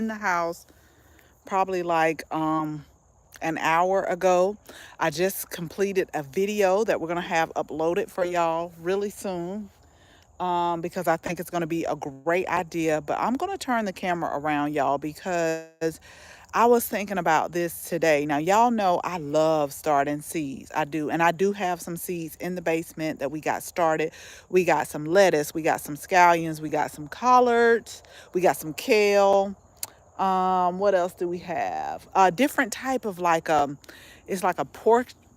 cleaned the house probably like an hour ago. I just completed a video that we're gonna have uploaded for y'all really soon, because I think it's going to be a great idea. But I'm going to turn the camera around, y'all, because I was thinking about this today. Now, y'all know I love starting seeds. I do. And I do have some seeds in the basement that we got started. We got some lettuce, we got some scallions, we got some collards, we got some kale. What else do we have? A different type of like it's like a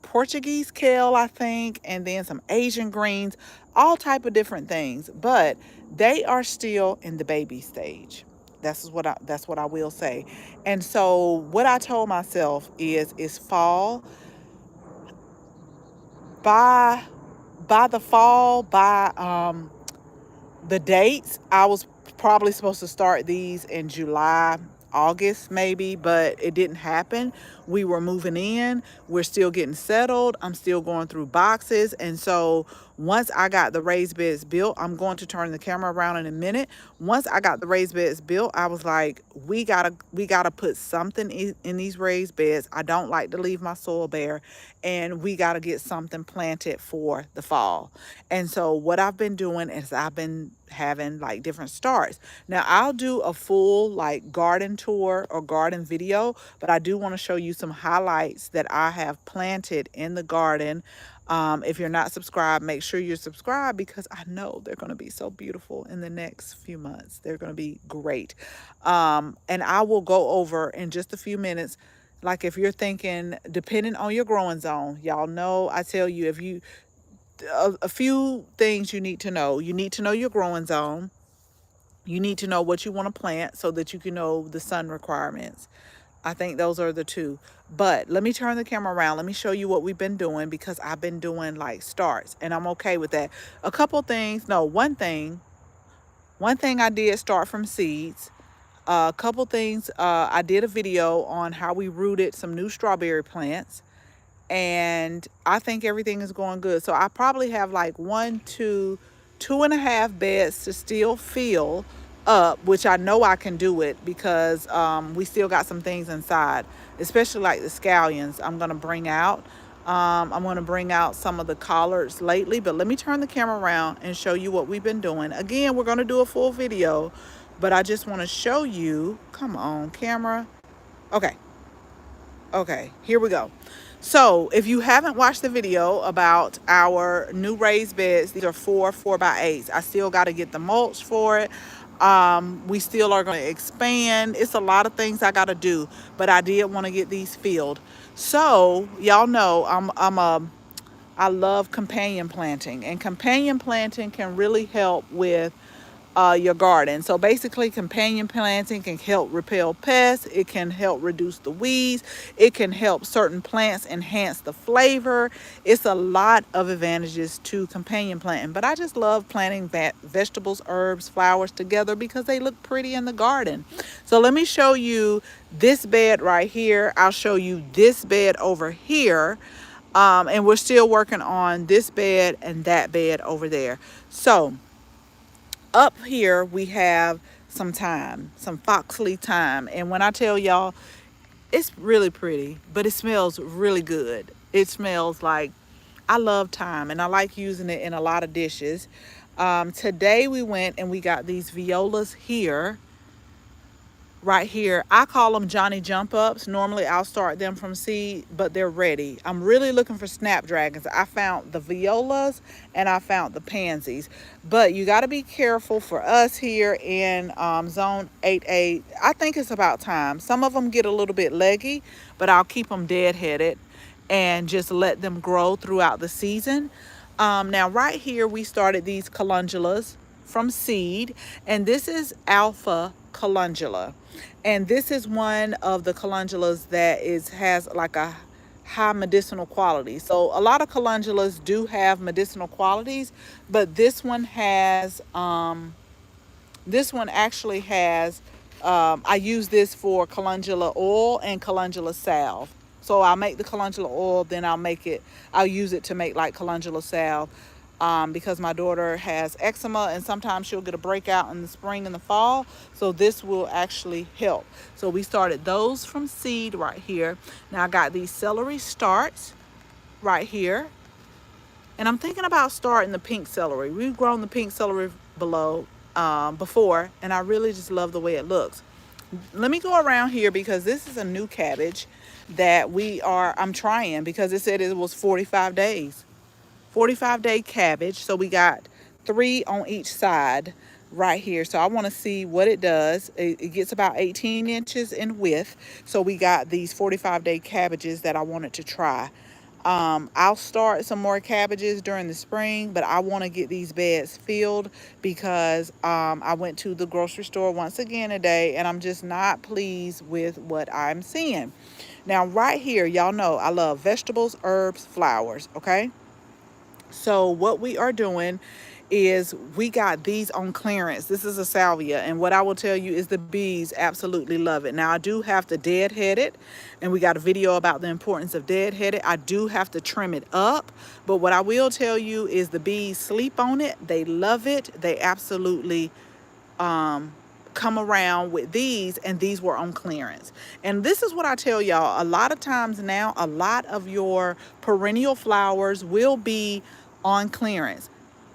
Portuguese kale, I think, and then some Asian greens, all type of different things. But they are still in the baby stage. That's what I will say. And so what I told myself is fall by the fall by the dates, I was probably supposed to start these in July, August maybe, but it didn't happen. We were moving in, we're still getting settled. I'm still going through boxes. And so once I got the raised beds built, I'm going to turn the camera around in a minute. Once I got the raised beds built, I was like, we gotta put something in these raised beds. I don't like to leave my soil bare, and we gotta get something planted for the fall. And so what I've been doing is I've been having like different starts. Now I'll do a full like garden tour or garden video, but I do want to show you some highlights that I have planted in the garden. If you're not subscribed, make sure you're subscribed, because I know they're going to be so beautiful in the next few months. They're going to be great. And I will go over in just a few minutes. Like if you're thinking, depending on your growing zone, y'all know I tell you, if you a few things you need to know. You need to know your growing zone. You need to know what you want to plant so that you can know the sun requirements. I think those are the two. But let me turn the camera around. Let me show you what we've been doing, because I've been doing like starts and I'm okay with that. A couple things, no, one thing I did start from seeds. A couple things, I did a video on how we rooted some new strawberry plants, and I think everything is going good. So I probably have like one, two and a half beds to still fill up, which I know I can do it, because we still got some things inside, especially like the scallions. I'm gonna bring out some of the collards lately. But let me turn the camera around and show you what we've been doing. Again, we're gonna do a full video, but I just want to show you. Come on, camera. Okay. Okay, here we go. So if you haven't watched the video about our new raised beds, these are 4 by 8s. I still got to get the mulch for it. We still are going to expand. It's a lot of things I got to do, but I did want to get these filled. So y'all know I love companion planting, and companion planting can really help with your garden. So basically, companion planting can help repel pests. It can help reduce the weeds. It can help certain plants enhance the flavor. It's a lot of advantages to companion planting. But I just love planting vegetables, herbs, flowers together because they look pretty in the garden. So let me show you this bed right here. I'll show you this bed over here. And we're still working on this bed and that bed over there. So up here we have some thyme, some foxley thyme. And when I tell y'all, it's really pretty, but it smells really good. It smells like, I love thyme and I like using it in a lot of dishes. Today we went and we got these violas here, right here. I call them Johnny jump ups. Normally I'll start them from seed, but they're ready. I'm really looking for snapdragons. I found the violas and I found the pansies, but you got to be careful. For us here in zone 8A, I think it's about time. Some of them get a little bit leggy, but I'll keep them deadheaded and just let them grow throughout the season. Now right here we started these calendulas from seed, and this is alpha calendula, and this is one of the calendulas that has like a high medicinal quality. So a lot of calendulas do have medicinal qualities, but this one actually has, I use this for calendula oil and calendula salve. So I'll make the calendula oil, then I'll use it to make like calendula salve. because my daughter has eczema and sometimes she'll get a breakout in the spring and the fall. So this will actually help. So we started those from seed right here. Now I got these celery starts right here. And I'm thinking about starting the pink celery. We've grown the pink celery before, and I really just love the way it looks. Let me go around here because this is a new cabbage that I'm trying because it said it was 45 days. 45-day cabbage. So we got 3 on each side right here. So I want to see what it does. It gets about 18 inches in width. So we got these 45-day cabbages that I wanted to try. I'll start some more cabbages during the spring, but I want to get these beds filled because I went to the grocery store once again today and I'm just not pleased with what I'm seeing. Now right here, y'all know I love vegetables, herbs, flowers, okay? So what we are doing is we got these on clearance. This is a salvia, and what I will tell you is the bees absolutely love it. Now I do have to deadhead it, and we got a video about the importance of deadheaded. I do have to trim it up, but what I will tell you is the bees sleep on it. They love it. They absolutely come around with these, and these were on clearance. And this is what I tell y'all, a lot of times now, a lot of your perennial flowers will be on clearance.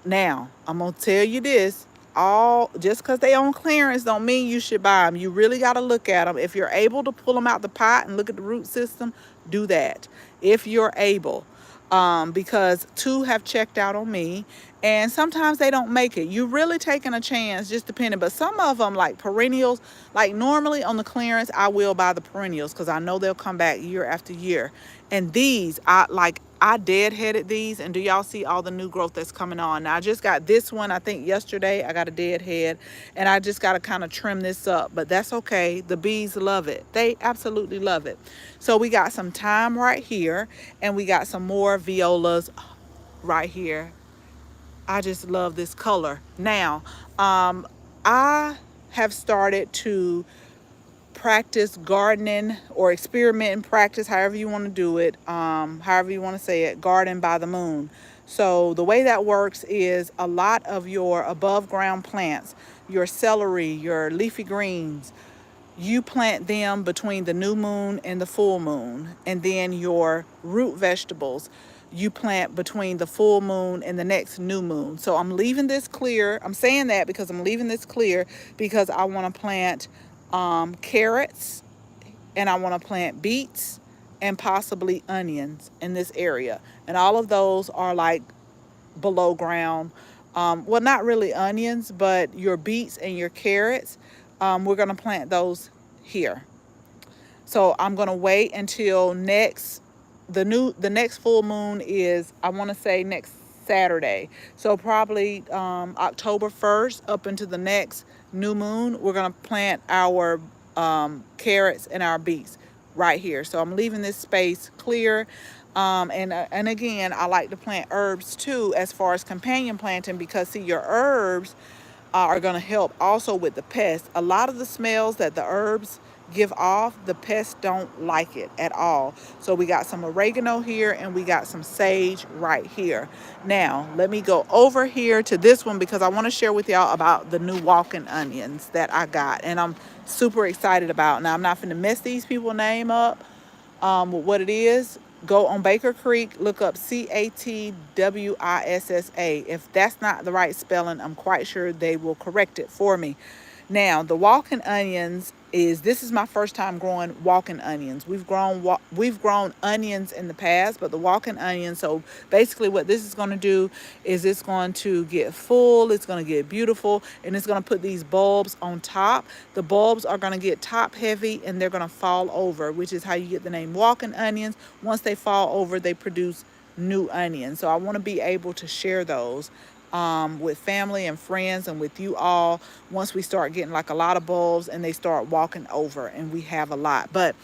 Now I'm gonna tell you this, all just because they on clearance don't mean you should buy them. You really got to look at them. If you're able to pull them out the pot and look at the root system, do that if you're able, because 2 have checked out on me, and sometimes they don't make it. You're really taking a chance, just depending. But some of them, like perennials, like normally on the clearance, I will buy the perennials because I know they'll come back year after year. And these, I deadheaded these, and do y'all see all the new growth that's coming on? Now I just got this one, I think yesterday I got a deadhead, and I just got to kind of trim this up, but that's okay. The bees love it. They absolutely love it. So we got some thyme right here, and we got some more violas right here. I just love this color. Now, I have started to practice gardening or experiment and practice, however you want to do it, however you want to say it, garden by the moon. So the way that works is a lot of your above ground plants, your celery, your leafy greens, you plant them between the new moon and the full moon. And then your root vegetables, you plant between the full moon and the next new moon. So I'm leaving this clear. I'm saying that because I'm leaving this clear because I want to plant carrots, and I want to plant beets and possibly onions in this area. And all of those are like below ground. Well, not really onions, but your beets and your carrots, we're going to plant those here. So I'm going to wait until the next full moon is, I want to say, next Saturday. So probably October 1st up into the next new moon, we're going to plant our carrots and our beets right here. So I'm leaving this space clear. And again, I like to plant herbs too, as far as companion planting, because see, your herbs are going to help also with the pests. A lot of the smells that the herbs give off, the pests don't like it at all. So we got some oregano here, and we got some sage right here. Now let me go over here to this one because I want to share with y'all about the new walking onions that I got, and I'm super excited about. Now I'm not finna mess these people's name up with what it is. Go on Baker Creek, look up Catwissa. If that's not the right spelling, I'm quite sure they will correct it for me. Now, the walking onions this is my first time growing walking onions. We've grown onions in the past, but the walking onions, so basically what this is going to do is it's going to get full, it's going to get beautiful, and it's going to put these bulbs on top. The bulbs are going to get top heavy and they're going to fall over, which is how you get the name walking onions. Once they fall over, they produce new onions. So I want to be able to share those with family and friends and with you all once we start getting like a lot of bulbs and they start walking over and we have a lot. But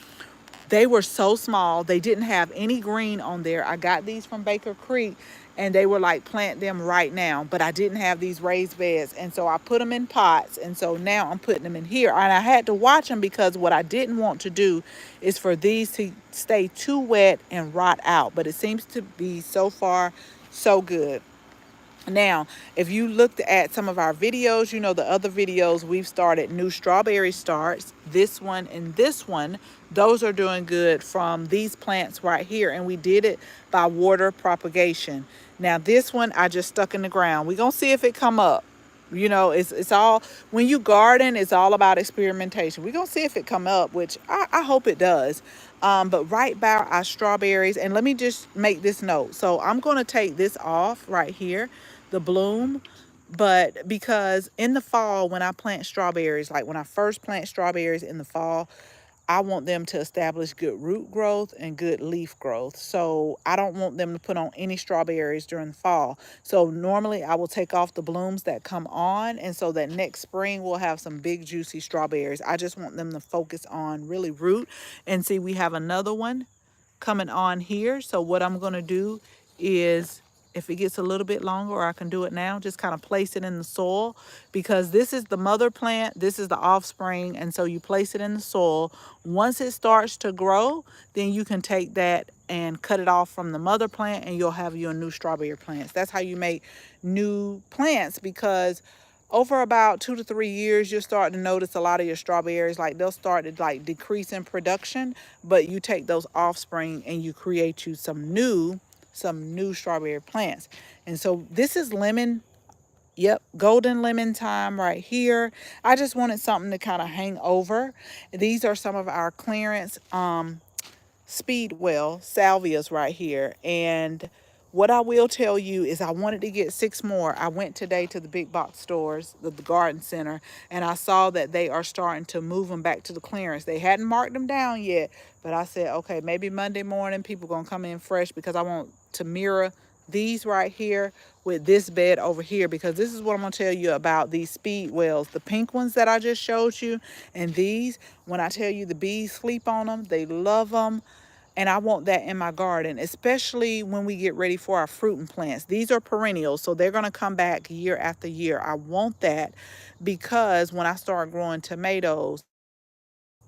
they were so small, they didn't have any green on there. I got these from Baker Creek, and they were like, plant them right now, but I didn't have these raised beds, and so I put them in pots, and so now I'm putting them in here. And I had to watch them because what I didn't want to do is for these to stay too wet and rot out, but it seems to be so far so good. Now, if you looked at some of our videos, the other videos we've started new strawberry starts. This one and this one, those are doing good from these plants right here. And we did it by water propagation. Now, this one I just stuck in the ground. We're going to see if it come up. It's all, when you garden, it's all about experimentation. We're gonna see if it come up, which I hope it does. But right by our strawberries, and let me just make this note. So I'm gonna take this off right here, the bloom, but because in the fall when I plant strawberries, like when I first plant strawberries in the fall, I want them to establish good root growth and good leaf growth. So I don't want them to put on any strawberries during the fall. So normally I will take off the blooms that come on. And so that next spring we'll have some big juicy strawberries. I just want them to focus on really root. And see, we have another one coming on here. So what I'm going to do is, if it gets a little bit longer, or I can do it now, just kind of place it in the soil, because this is the mother plant, this is the offspring, and so you place it in the soil. Once it starts to grow, then you can take that and cut it off from the mother plant, and you'll have your new strawberry plants. That's how you make new plants, because over about 2 to 3 years, you'll start to notice a lot of your strawberries, like they'll start to like decrease in production, but you take those offspring and you create you some new strawberry plants. And so this is lemon. Yep, golden lemon time right here. I just wanted something to kind of hang over. These are some of our clearance Speedwell salvias right here. And what I will tell you is I wanted to get 6 more. I went today to the big box stores, the garden center, and I saw that they are starting to move them back to the clearance. They hadn't marked them down yet, but I said, okay, maybe Monday morning people gonna come in fresh, because I want to mirror these right here with this bed over here, because this is what I'm going to tell you about these speedwells, the pink ones that I just showed you. And these, when I tell you the bees sleep on them, they love them. And I want that in my garden, especially when we get ready for our fruiting plants. These are perennials, so they're going to come back year after year. I want that because when I start growing tomatoes,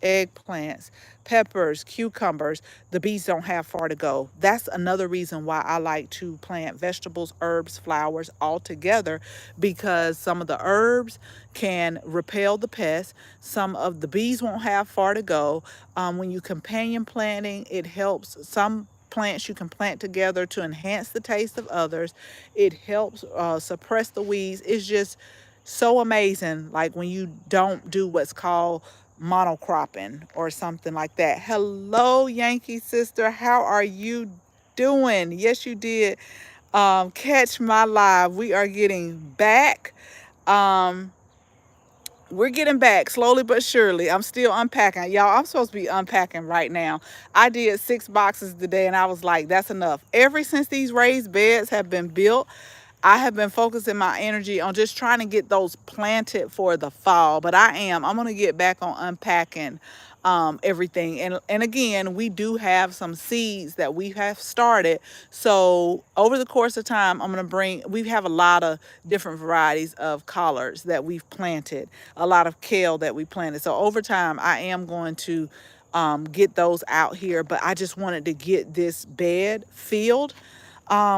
eggplants, peppers, cucumbers, the bees don't have far to go. That's another reason why I like to plant vegetables, herbs, flowers all together, because some of the herbs can repel the pests. Some of the bees won't have far to go. When you companion planting, it helps. Some plants you can plant together to enhance the taste of others. It helps suppress the weeds. It's just so amazing, like when you don't do what's called monocropping or something like that. Hello, Yankee sister. How are you doing? Yes, you did catch my live. We are getting back. Um, we're getting back slowly but surely. I'm still unpacking. Y'all, I'm supposed to be unpacking right now. I did 6 boxes today and I was like, that's enough. Ever since these raised beds have been built, I have been focusing my energy on just trying to get those planted for the fall. But I'm going to get back on unpacking everything. And again, we do have some seeds that we have started. So over the course of time, we have a lot of different varieties of collards that we've planted, a lot of kale that we planted. So over time, I am going to get those out here, but I just wanted to get this bed filled.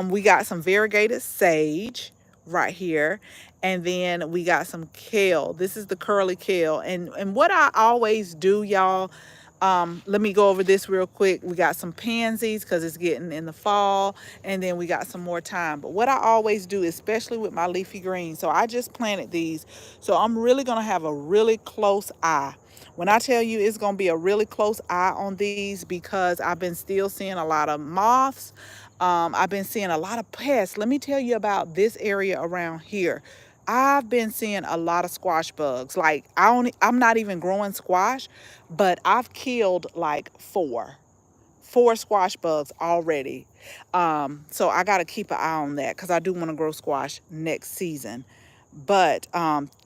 We got some variegated sage right here. And then we got some kale. This is the curly kale. And what I always do, y'all, let me go over this real quick. We got some pansies because it's getting in the fall. And then we got some more time. But what I always do, especially with my leafy greens, so I just planted these. So I'm really going to have a really close eye. When I tell you it's going to be a really close eye on these, because I've been still seeing a lot of moths. I've been seeing a lot of pests. Let me tell you about this area around here. I've been seeing a lot of squash bugs. Like I'm not even growing squash, but I've killed like four squash bugs already. So I got to keep an eye on that because I do want to grow squash next season. But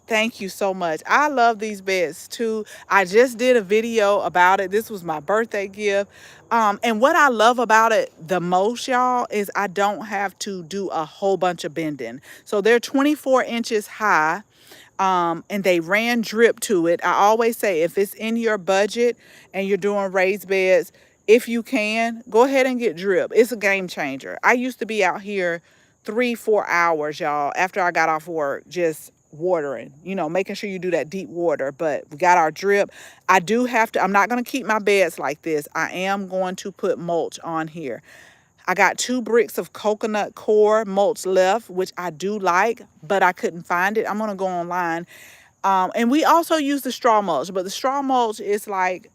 thank you so much. I love these beds too. I just did a video about it. This was my birthday gift. And what I love about it the most, y'all, is I don't have to do a whole bunch of bending. So they're 24 inches high. And they ran drip to it. I always say, if it's in your budget and you're doing raised beds, if you can, go ahead and get drip. It's a game changer. I used to be out here 3-4 hours, y'all, after I got off work, just watering, making sure you do that deep water. But we got our drip. I do have to, I'm not going to keep my beds like this. I am going to put mulch on here. I got 2 bricks of coconut core mulch left, which I do like, but I couldn't find it. I'm going to go online. And we also use the straw mulch, but the straw mulch is like,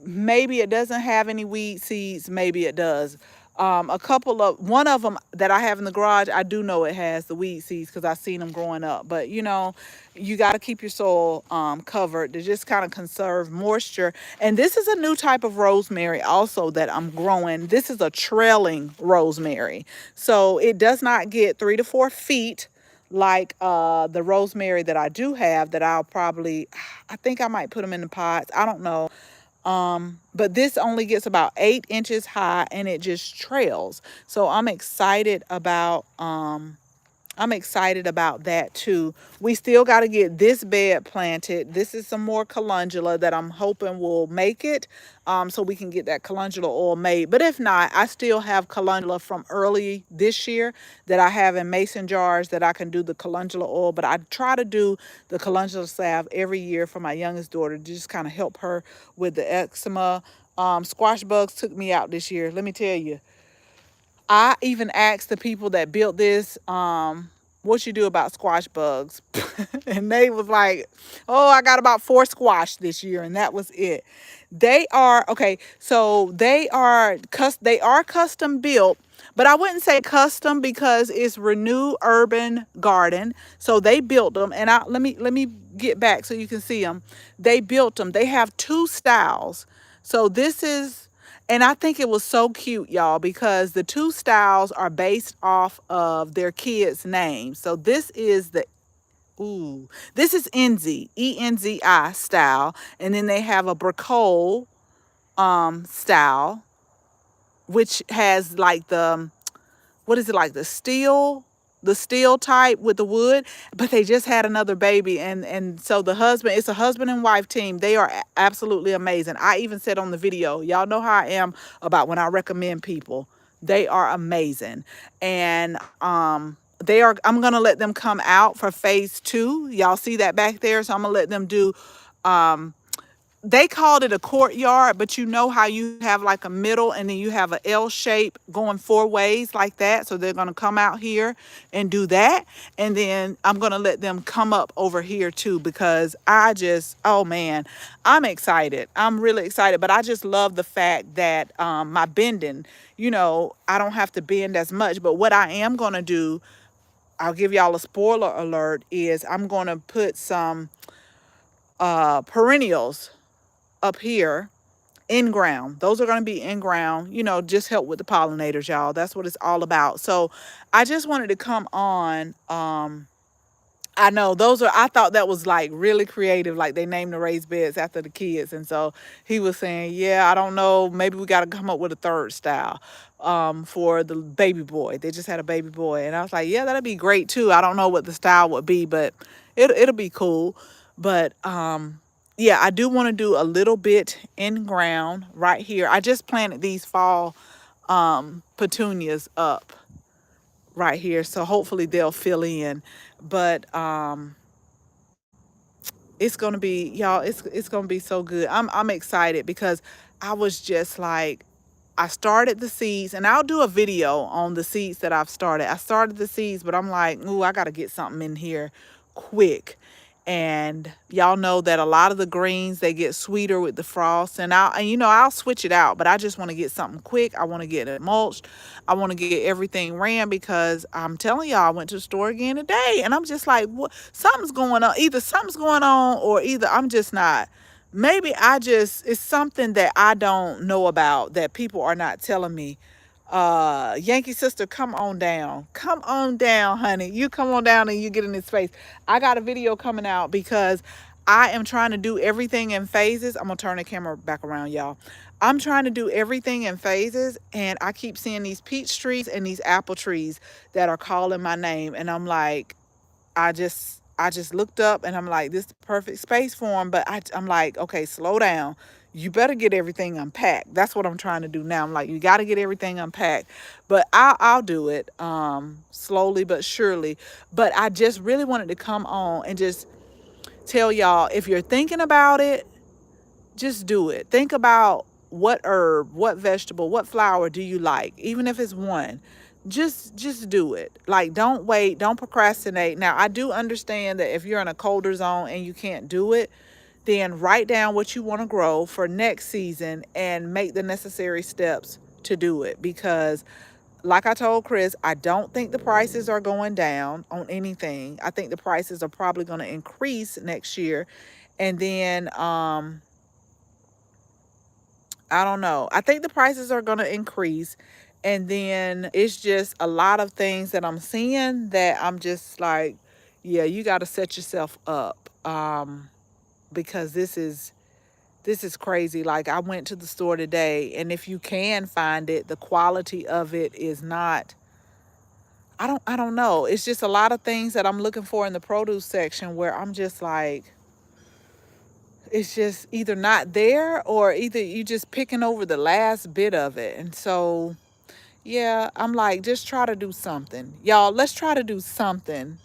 maybe it doesn't have any weed seeds, maybe it does. One of them that I have in the garage, I do know it has the weed seeds because I've seen them growing up. But you got to keep your soil covered to just kind of conserve moisture. And this is a new type of rosemary also that I'm growing. This is a trailing rosemary, so it does not get 3 to 4 feet like the rosemary that I do have, that I think I might put them in the pots. I don't know. But this only gets about 8 inches high and it just trails. So I'm excited about that too. We still got to get this bed planted. This is some more calendula that I'm hoping will make it, so we can get that calendula oil made. But if not, I still have calendula from early this year that I have in mason jars that I can do the calendula oil. But I try to do the calendula salve every year for my youngest daughter to just kind of help her with the eczema. Squash bugs took me out this year. Let me tell you, I even asked the people that built this, what you do about squash bugs? And they was like, oh, I got about 4 squash this year, and that was it. They are okay, so they are custom built, but I wouldn't say custom because it's Renew Urban Garden. So they built them, and let me get back so you can see them. They built them. They have 2 styles. So this is, and I think it was so cute, y'all, because the 2 styles are based off of their kids' names. So this is Enzi, Enzi style, and then they have a Bricole style, which has like the, what is it, like the steel type with the wood. But they just had another baby, and so it's a husband and wife team. They are absolutely amazing. I even said on the video, y'all know how I am about when I recommend people. They are amazing. And I'm gonna let them come out for phase 2. Y'all see that back there? So I'm gonna let them do, they called it a courtyard, but you know how you have like a middle and then you have a L shape going 4 ways like that. So they're going to come out here and do that. And then I'm going to let them come up over here too, because oh man, I'm excited. I'm really excited. But I just love the fact that my bending, I don't have to bend as much. But what I am going to do, I'll give y'all a spoiler alert, is I'm going to put some perennials up here in ground. Those are going to be in ground, just help with the pollinators, y'all. That's what it's all about. So I just wanted to come on. I know I thought that was like really creative. Like they named the raised beds after the kids. And so he was saying, yeah, I don't know. Maybe we got to come up with a 3rd style for the baby boy. They just had a baby boy. And I was like, yeah, that'd be great too. I don't know what the style would be, but it'll be cool. But, yeah, I do want to do a little bit in ground right here. I just planted these fall petunias up right here, so hopefully they'll fill in. But it's gonna be, y'all, it's gonna be so good. I'm excited because I was just like, I started the seeds, and I'll do a video on the seeds that I've started. I started the seeds, but I'm like, ooh, I gotta get something in here quick. And y'all know that a lot of the greens, they get sweeter with the frost, and I'll switch it out, but I just want to get something quick. I want to get it mulched. I want to get everything ran, because I'm telling y'all, I went to the store again today, and I'm just like, what? Something's going on. Either something's going on, or either I'm just not. Maybe it's something that I don't know about that people are not telling me. Yankee sister, come on down. Come on down, honey. You come on down and you get in this space. I got a video coming out because I am trying to do everything in phases. I'm gonna turn the camera back around, y'all. I'm trying to do everything in phases, and I keep seeing these peach trees and these apple trees that are calling my name, and I'm like, I just looked up and I'm like, this is the perfect space for them. But I'm like, okay, slow down. you better get everything unpacked. That's what I'm trying to do now. I'm like, you got to get everything unpacked. But I'll do it slowly but surely. But I just really wanted to come on and just tell y'all, if you're thinking about it, just do it. Think about what herb, what vegetable, what flower do you like, even if it's one. Just do it. Like, don't wait, don't procrastinate. Now, I do understand that if you're in a colder zone and you can't do it, then write down what you want to grow for next season and make the necessary steps to do it. Because like I told Chris, I don't think the prices are going down on anything. I think the prices are probably going to increase next year. And then I don't know. I think the prices are going to increase. And then it's just a lot of things that I'm seeing that I'm just like, yeah, you got to set yourself up, because this is crazy. Like, I went to the store today, and if you can find it, the quality of it is not, I don't know. It's just a lot of things that I'm looking for in the produce section where I'm just like, it's just either not there, or either you just picking over the last bit of it. And so, yeah, I'm like, just try to do something. Y'all, let's try to do something.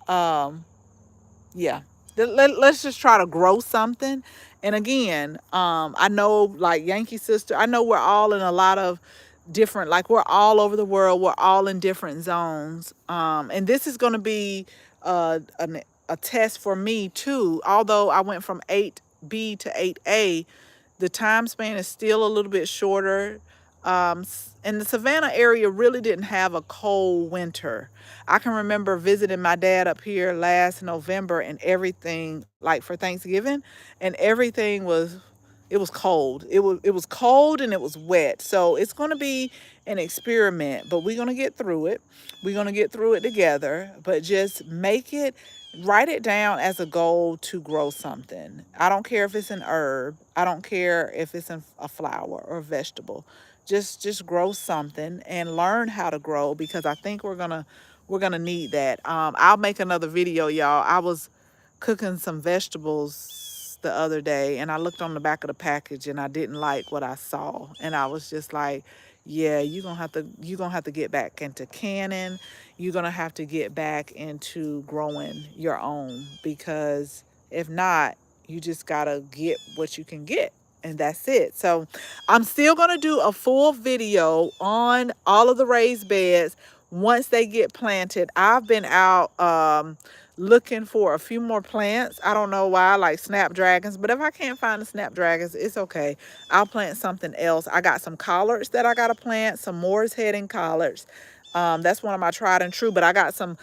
Um, yeah. Let's just try to grow something. And again, I know, like Yankee Sister, I know we're all in a lot of different, like, we're all over the world, we're all in different zones. And this is going to be a test for me too. Although I went from 8B to 8A, the time span is still a little bit shorter. And the Savannah area really didn't have a cold winter. I can remember visiting my dad up here last November, and everything, like for Thanksgiving, and everything was, it was cold. It was cold and it was wet. So it's going to be an experiment, but we're going to get through it. We're going to get through it together, but just make it, write it down as a goal to grow something. I don't care if it's an herb. I don't care if it's a flower or a vegetable. Just grow something and learn how to grow, because I think we're gonna need that. I'll make another video, y'all. I was cooking some vegetables the other day, and I looked on the back of the package and I didn't like what I saw, and I was just like, yeah, you're gonna have to get back into canning. You're gonna have to get back into growing your own, because if not, you just gotta get what you can get, and that's it. So I'm still gonna do a full video on all of the raised beds once they get planted. I've been out looking for a few more plants. I don't know why, like snapdragons, but if I can't find the snapdragons, it's okay. I'll plant something else. I got some collards that I gotta plant, some Moore's Head and collards. That's one of my tried and true, but I got some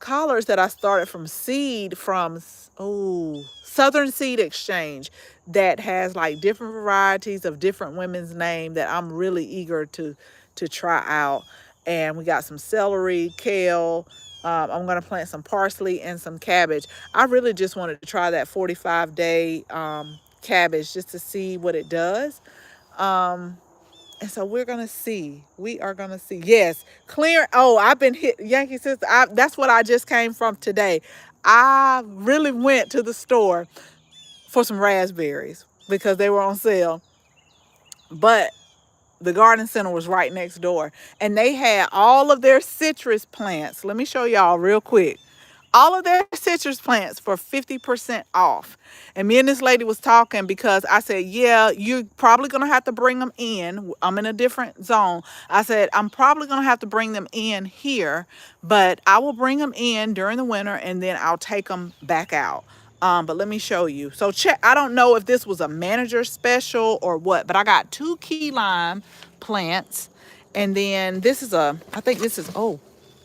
collards that I started from seed from, oh, Southern Seed Exchange, that has like different varieties of different women's name that I'm really eager to try out. And we got some celery, kale. I'm gonna plant some parsley and some cabbage. I really just wanted to try that 45-day cabbage just to see what it does. And so we're gonna see. We are gonna see. Yes, clear. Oh, I've been hit, Yankee Sister. That's what I just came from today. I really went to the store for some raspberries because they were on sale. But the garden center was right next door, and they had all of their citrus plants. Let me show y'all real quick. All of their citrus plants for 50% off. And me and this lady was talking, because I said, yeah, you're probably going to have to bring them in. I'm in a different zone. I said, I'm probably going to have to bring them in here, but I will bring them in during the winter, and then I'll take them back out. But let me show you. So check, I don't know if this was a manager special or what, but I got 2 key lime plants. And then this is I think this is, oh,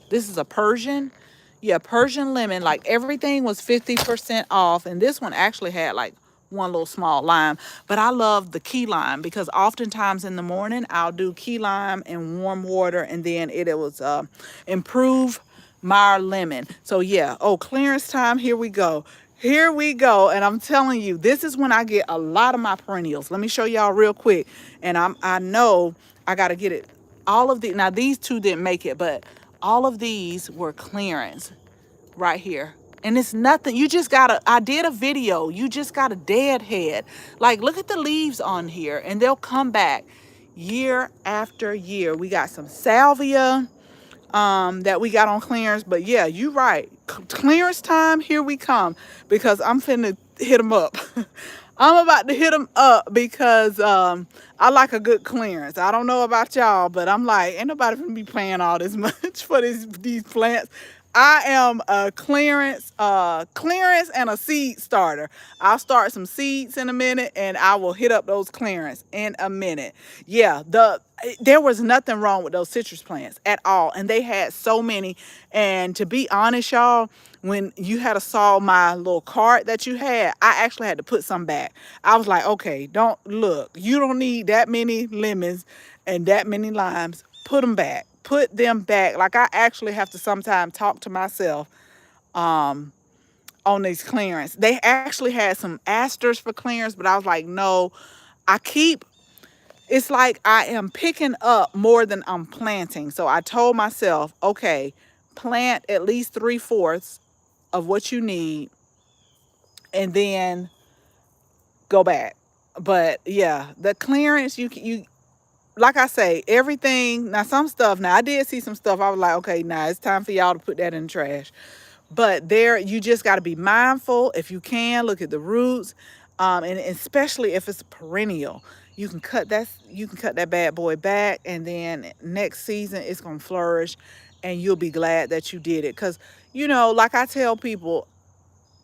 this is a Persian. Yeah, Persian lemon. Like, everything was 50% off. And this one actually had like one little small lime. But I love the key lime, because oftentimes in the morning I'll do key lime in warm water, and then it was improve my lemon. So yeah, oh, clearance time. Here we go. Here we go. And I'm telling you, this is when I get a lot of my perennials. Let me show y'all real quick. And I know I got to get it. All of the, now these two didn't make it, but all of these were clearance right here. And it's nothing. You just gotta, I did a video. You just got a dead head. Like, look at the leaves on here, and they'll come back year after year. We got some salvia that we got on clearance. But yeah, you right. Clearance time, here we come. Because I'm finna hit them up. I'm about to hit them up because I like a good clearance. I don't know about y'all, but I'm like, ain't nobody finna be paying all this much for these plants. I am a clearance and a seed starter. I'll start some seeds in a minute and I will hit up those clearance in a minute. Yeah, there was nothing wrong with those citrus plants at all. And they had so many. And to be honest, y'all, when you had to saw my little cart that you had, I actually had to put some back. I was like, okay, don't look. You don't need that many lemons and that many limes. Put them back. Put them back. Like, I actually have to sometimes talk to myself on these clearance. They actually had some asters for clearance, but I was like, no, I keep, it's like I am picking up more than I'm planting. So I told myself, okay, plant at least 3/4 of what you need and then go back. But yeah, the clearance, you like I say, everything. Now some stuff, now I did see some stuff I was like, okay, now it's time for y'all to put that in the trash. But there, you just got to be mindful. If you can, look at the roots, and especially if it's perennial, you can cut that bad boy back, and then next season it's gonna flourish, and you'll be glad that you did it. Cause like I tell people,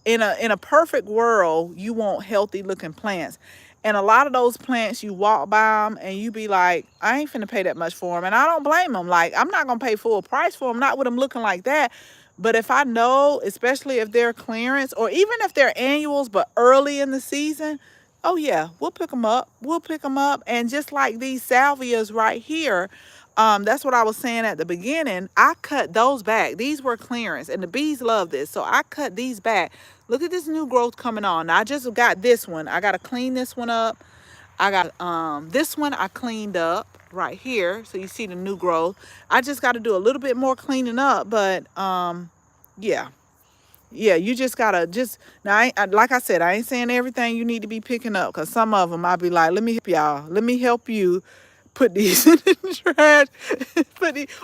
in a perfect world, you want healthy looking plants. And a lot of those plants, you walk by them and you be like, I ain't finna pay that much for them. And I don't blame them. Like, I'm not gonna pay full price for them, not with them looking like that. But if I know, especially if they're clearance or even if they're annuals, but early in the season, oh yeah, we'll pick them up. We'll pick them up. And just like these salvias right here, that's what I was saying at the beginning. I cut those back. These were clearance, and the bees love this. So I cut these back. Look at this new growth coming on. Now, I just got this one. I got to clean this one up. I got this one I cleaned up right here. So you see the new growth. I just got to do a little bit more cleaning up, but yeah. Yeah, you just gotta just now. Like I said, I ain't saying everything you need to be picking up, because some of them I'll be like, let me help y'all. Let me help you put these in the trash,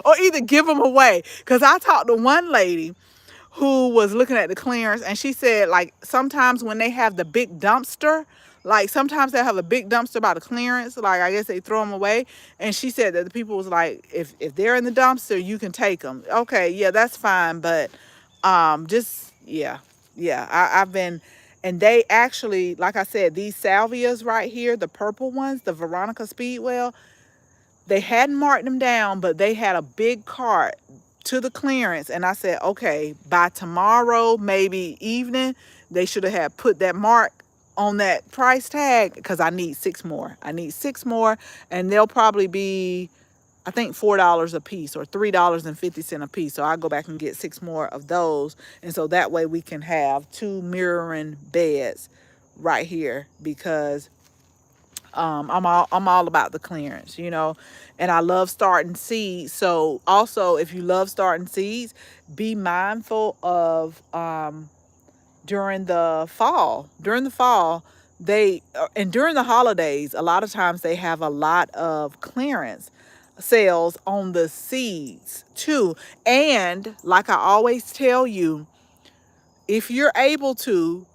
or either give them away. Because I talked to one lady who was looking at the clearance, and she said, like, sometimes when they have the big dumpster, like sometimes they have a big dumpster by the clearance, like I guess they throw them away. And she said that the people was like, if they're in the dumpster, you can take them. Okay, yeah, that's fine. But just yeah, I've been, and they actually, like I said, these salvias right here, the purple ones, the Veronica Speedwell, they hadn't marked them down, but they had a big cart to the clearance. And I said, okay, by tomorrow, maybe evening, they should have had put that mark on that price tag, because I need 6 more. I need 6 more, and they'll probably be, I think, $4 a piece or $3.50 a piece. So I'll go back and get 6 more of those. And so that way we can have 2 mirroring beds right here, because I'm all about the clearance. And I love starting seeds. So also, if you love starting seeds, be mindful of during the fall. During the fall, and during the holidays, a lot of times they have a lot of clearance sales on the seeds too. And like I always tell you, if you're able to,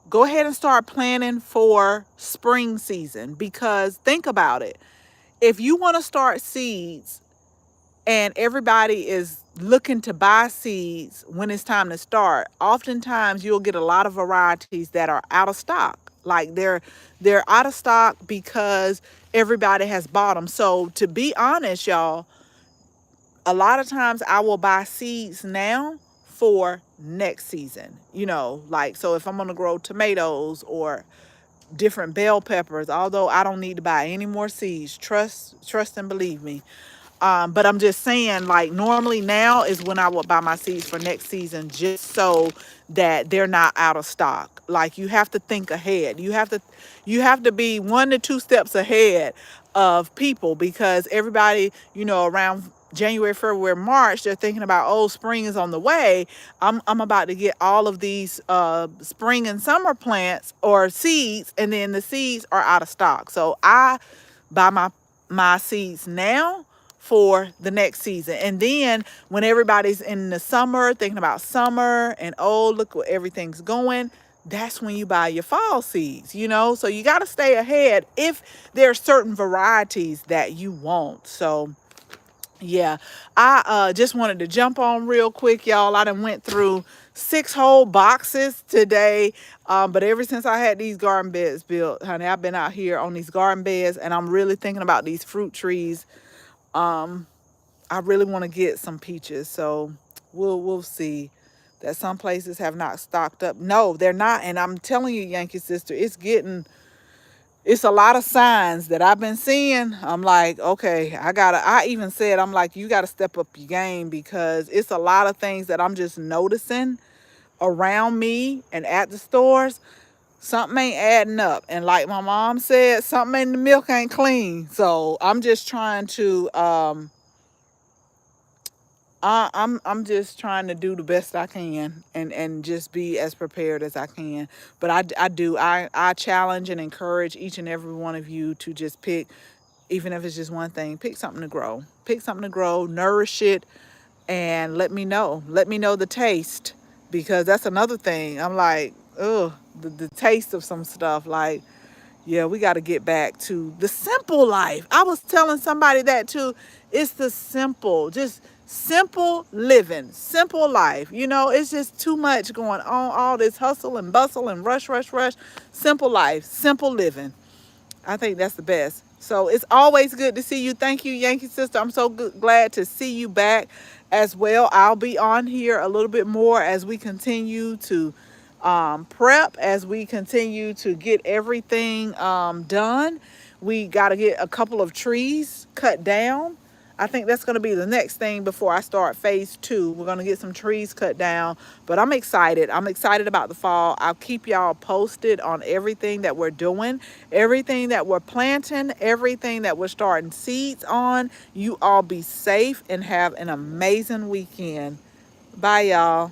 go ahead and start planning for spring season, because think about it. If you want to start seeds and everybody is looking to buy seeds when it's time to start, oftentimes you'll get a lot of varieties that are out of stock. Like they're out of stock because everybody has bought them. So to be honest, y'all, a lot of times I will buy seeds now for next season. Like, so if I'm going to grow tomatoes or different bell peppers, although I don't need to buy any more seeds, trust and believe me. But I'm just saying, like, normally now is when I would buy my seeds for next season, just so that they're not out of stock. Like, you have to think ahead. You have to be 1 to 2 steps ahead of people, because everybody, around January, February, March, they're thinking about, oh, spring is on the way. I'm about to get all of these spring and summer plants or seeds, and then the seeds are out of stock. So I buy my seeds now for the next season. And then when everybody's in the summer thinking about summer and, oh, look where everything's going, that's when you buy your fall seeds, you know? So you got to stay ahead if there are certain varieties that you want. So yeah, I just wanted to jump on real quick, y'all. I done went through 6 whole boxes today. But ever since I had these garden beds built, honey, I've been out here on these garden beds, and I'm really thinking about these fruit trees. I really want to get some peaches, so we'll see. That some places have not stocked up. No, they're not, and I'm telling you, Yankee sister, it's a lot of signs that I've been seeing. I'm like, okay, I even said, I'm like, you gotta step up your game, because it's a lot of things that I'm just noticing around me and at the stores. Something ain't adding up. And like my mom said, something in the milk ain't clean. So I'm just trying to I'm just trying to do the best I can, and just be as prepared as I can. But I challenge and encourage each and every one of you to just pick, even if it's just one thing, pick something to grow. Pick something to grow, nourish it, and let me know. Let me know the taste, because that's another thing. I'm like, ugh, the taste of some stuff. Like, yeah, we got to get back to the simple life. I was telling somebody that too. It's the simple, just simple living, simple life. You know, it's just too much going on, all this hustle and bustle and rush, rush, rush. Simple life, simple living. I think that's the best. So it's always good to see you. Thank you, Yankee sister. I'm so glad to see you back as well. I'll be on here a little bit more as we continue to prep, as we continue to get everything done. We got to get a couple of trees cut down. I think that's going to be the next thing before I start phase 2. We're going to get some trees cut down, but I'm excited. I'm excited about the fall. I'll keep y'all posted on everything that we're doing, everything that we're planting, everything that we're starting seeds on. You all be safe and have an amazing weekend. Bye, y'all.